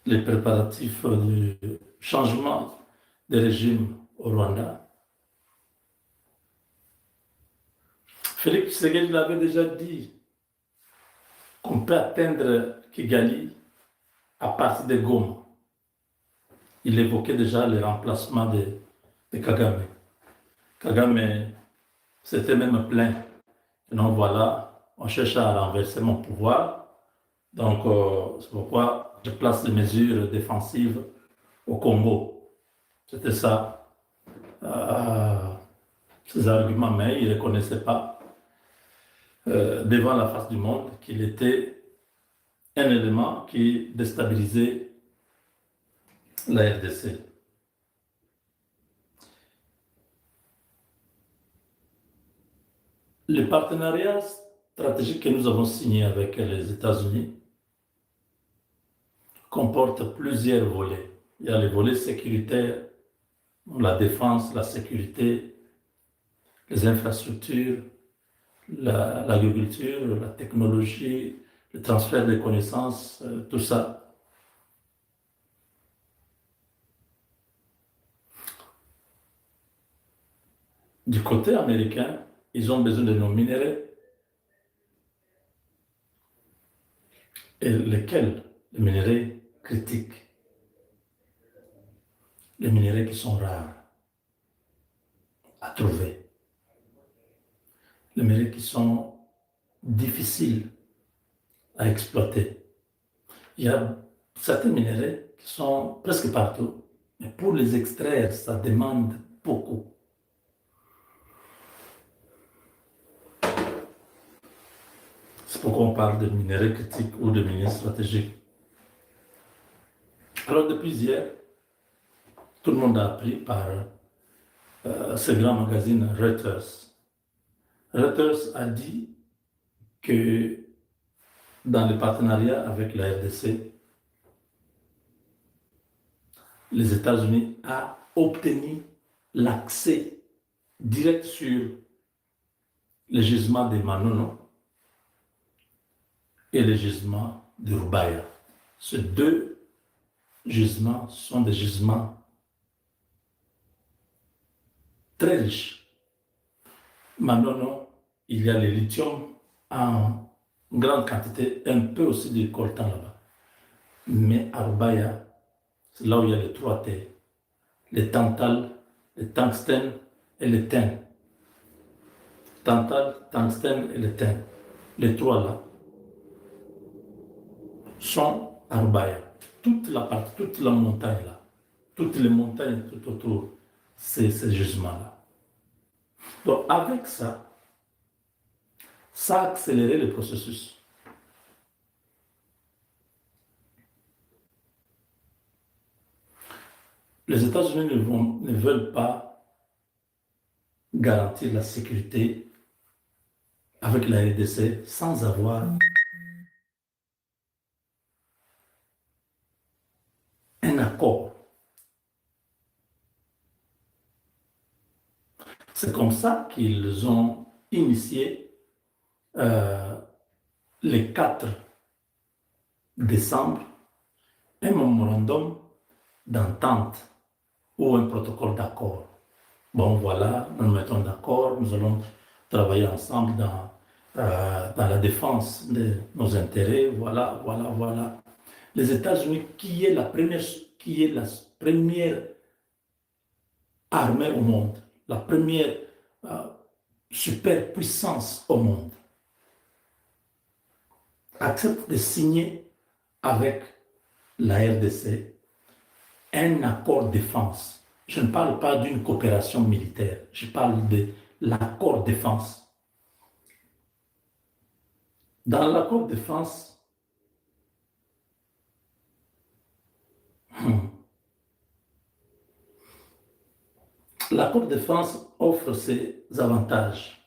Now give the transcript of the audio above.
les préparatifs du changement de régime au Rwanda. Félix Tshisekedi l'avait déjà dit qu'on peut atteindre Kigali à partir de Goma. Il évoquait déjà le remplacement de Kagame. Kagame s'était même plaint. Donc voilà, on cherche à renverser mon pouvoir. Donc c'est pourquoi je place des mesures défensives au Congo. C'était ça, ses arguments, mais il ne reconnaissait pas devant la face du monde qu'il était un élément qui déstabilisait la RDC. Le partenariat stratégique que nous avons signé avec les États-Unis comporte plusieurs volets. Il y a les volets sécuritaires, la défense, la sécurité, les infrastructures, l'agriculture, la technologie, le transfert des connaissances, tout ça. Du côté américain, ils ont besoin de nos minéraux. Et lesquels? Les minéraux critiques. Les minéraux qui sont rares à trouver. Les minéraux qui sont difficiles à exploiter. Il y a certains minéraux qui sont presque partout, mais pour les extraire, ça demande beaucoup. C'est pourquoi on parle de minéraux critiques ou de minéraux stratégiques. Alors depuis hier, tout le monde a appris par ce grand magazine Reuters. Reuters a dit que dans le partenariat avec la RDC, les États-Unis ont obtenu l'accès direct sur les gisements de Manono et les gisements de Rubaya. Ces deux gisements sont des gisements très riches. Manono, il y a le lithium en grande quantité, un peu aussi de coltan là-bas. Mais à Rubaya, c'est là où il y a les 3 T, le tantal, le tungstène et le tin. Tantal, tungstène et le tin. Les 3 là sont à Rubaya. Toute la partie, toute la montagne là, toutes les montagnes tout autour, c'est ces gisements-là. Donc avec ça, ça a accéléré le processus. Les États-Unis ne veulent pas garantir la sécurité avec la RDC sans avoir un accord. C'est comme ça qu'ils ont initié le 4 décembre un mémorandum d'entente ou un protocole d'accord. Bon, voilà, nous nous mettons d'accord, nous allons travailler ensemble dans la défense de nos intérêts, voilà, voilà, voilà. Les États-Unis, qui est la première armée au monde, la première superpuissance au monde, accepte de signer avec la RDC un accord de défense. Je ne parle pas d'une coopération militaire, je parle de l'accord de défense. Dans l'accord de défense, l'accord de défense offre ses avantages.